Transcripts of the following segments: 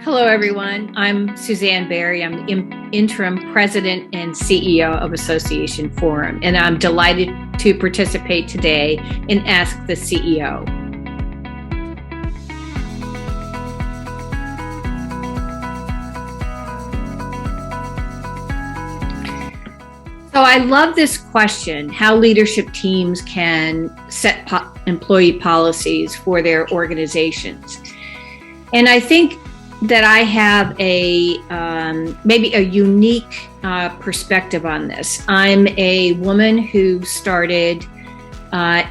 Hello, everyone. I'm Suzanne Berry. I'm the Interim President and CEO of Association Forum, and I'm delighted to participate today in Ask the CEO. So I love this question, how leadership teams can set employee policies for their organizations. And I think that I have maybe a unique perspective on this. I'm a woman who started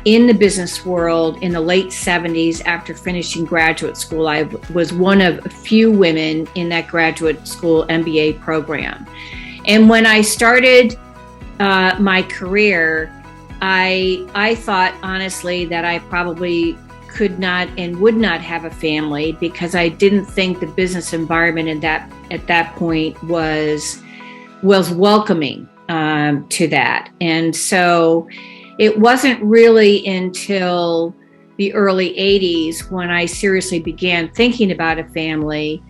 in the business world in the late 70s after finishing graduate school. I was one of a few women in that graduate school MBA program. And when I started my career, I thought honestly that I probably could not and would not have a family because I didn't think the business environment at that point was welcoming to that. And so it wasn't really until the early 80s when I seriously began thinking about a family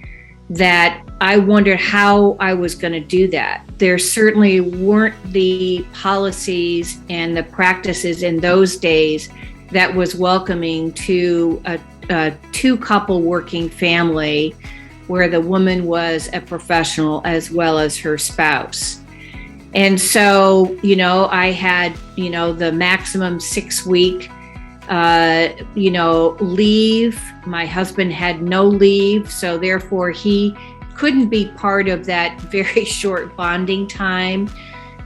that I wondered how I was going to do that. There certainly weren't the policies and the practices in those days that was welcoming to a two-couple working family where the woman was a professional as well as her spouse. And so, I had, the maximum 6-week, leave. My husband had no leave, so therefore he couldn't be part of that very short bonding time.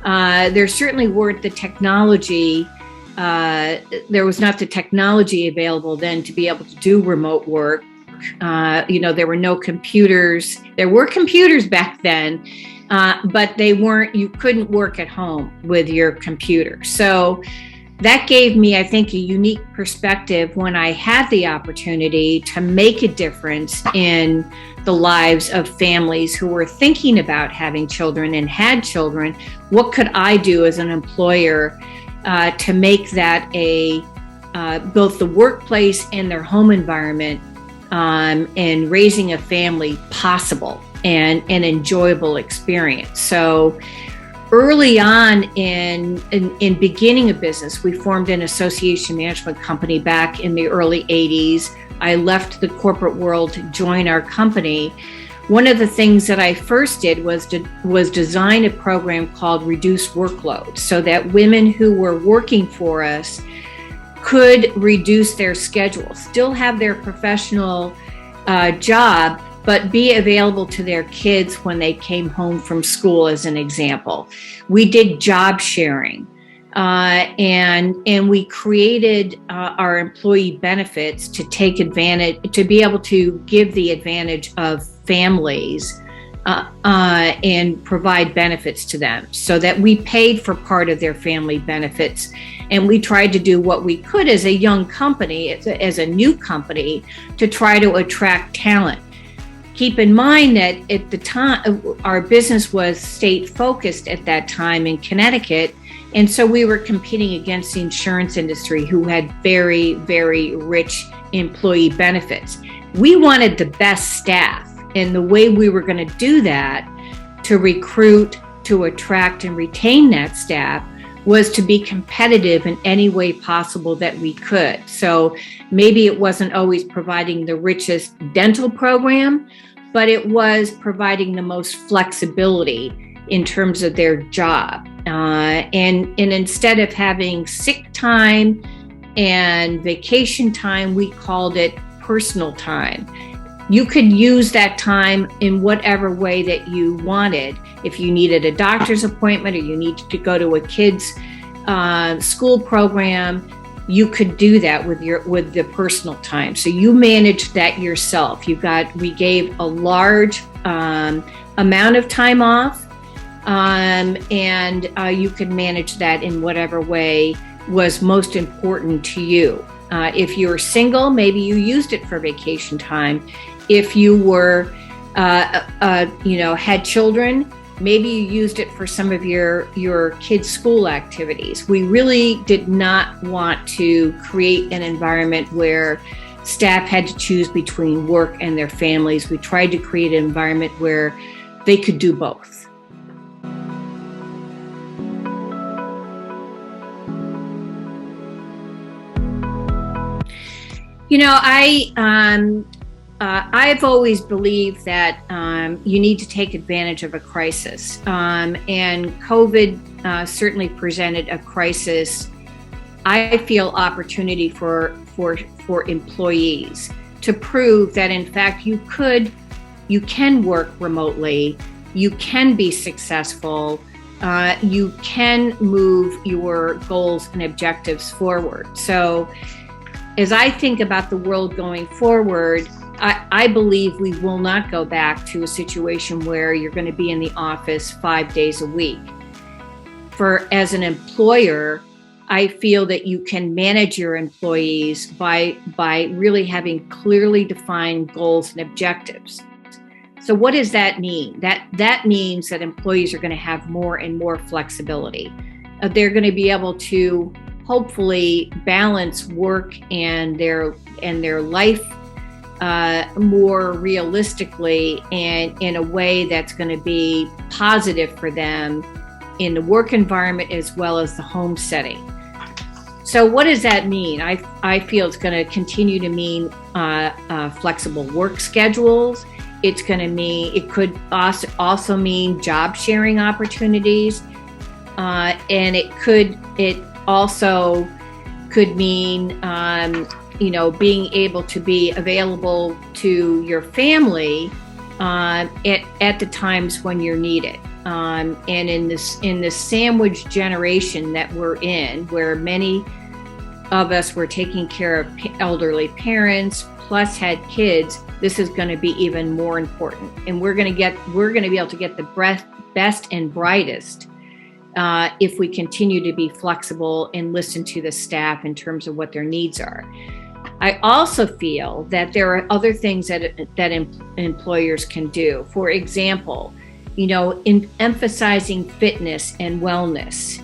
There certainly weren't the technology. There was not the technology available then to be able to do remote work. There were no computers. There were computers back then, but you couldn't work at home with your computer. So that gave me, I think, a unique perspective when I had the opportunity to make a difference in the lives of families who were thinking about having children and had children. What could I do as an employer to make that both the workplace and their home environment and raising a family possible and an enjoyable experience. So early on in beginning a business, we formed an association management company back in the early 80s. I left the corporate world to join our company. One of the things that I first did was design a program called Reduced Workload so that women who were working for us could reduce their schedule, still have their professional job, but be available to their kids when they came home from school, as an example. We did job sharing, and we created our employee benefits to take advantage, to be able to give the advantage of families and provide benefits to them so that we paid for part of their family benefits. And we tried to do what we could as a young company, as a new company, to try to attract talent. Keep in mind that at the time, our business was state focused at that time in Connecticut. And so we were competing against the insurance industry who had very, very rich employee benefits. We wanted the best staff. And the way we were going to do that to recruit, to attract and retain that staff was to be competitive in any way possible that we could. So maybe it wasn't always providing the richest dental program, but it was providing the most flexibility in terms of their job. And instead of having sick time and vacation time, we called it personal time. You could use that time in whatever way that you wanted. If you needed a doctor's appointment or you needed to go to a kid's school program, you could do that with the personal time. So you managed that yourself. We gave a large amount of time off, and you could manage that in whatever way was most important to you. If you were single, maybe you used it for vacation time. If you were, had children, maybe you used it for some of your kids' school activities. We really did not want to create an environment where staff had to choose between work and their families. We tried to create an environment where they could do both. You know, I've always believed that you need to take advantage of a crisis, and COVID certainly presented a crisis. I feel opportunity for employees to prove that in fact you can work remotely, you can be successful, you can move your goals and objectives forward. So as I think about the world going forward, I believe we will not go back to a situation where you're going to be in the office 5 days a week. As an employer, I feel that you can manage your employees by really having clearly defined goals and objectives. So what does that mean? That means that employees are going to have more and more flexibility. They're going to be able to hopefully balance work and their life more realistically and in a way that's going to be positive for them in the work environment as well as the home setting. So what does that mean? I feel it's going to continue to mean flexible work schedules. It could also mean job sharing opportunities, and it also could mean being able to be available to your family at the times when you're needed. And in this sandwich generation that we're in, where many of us were taking care of elderly parents plus had kids, this is going to be even more important. And we're going to be able to get the best and brightest if we continue to be flexible and listen to the staff in terms of what their needs are. I also feel that there are other things that employers can do. For example, in emphasizing fitness and wellness,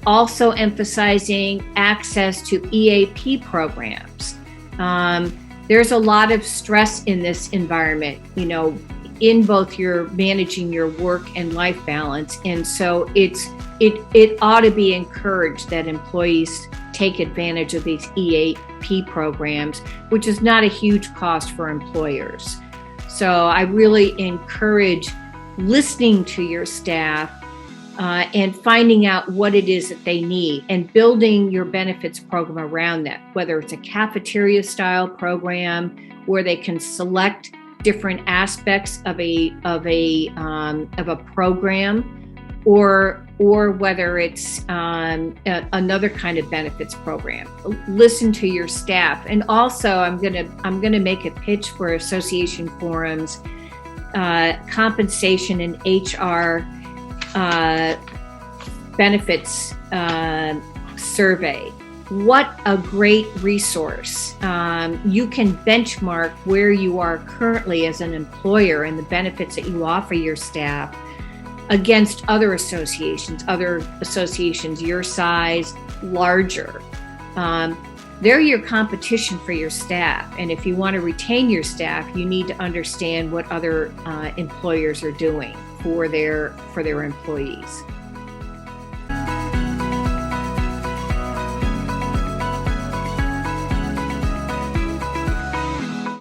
also emphasizing access to EAP programs. There's a lot of stress in this environment, in both your managing your work and life balance. And so it ought to be encouraged that employees take advantage of these EAP programs, which is not a huge cost for employers. So I really encourage listening to your staff and finding out what it is that they need and building your benefits program around that, whether it's a cafeteria style program where they can select different aspects of a program, or whether it's another kind of benefits program. Listen to your staff. And also I'm gonna make a pitch for association forums, compensation and HR benefits survey. What a great resource. You can benchmark where you are currently as an employer and the benefits that you offer your staff against other associations your size, larger. They're your competition for your staff. And if you want to retain your staff, you need to understand what other employers are doing for their employees.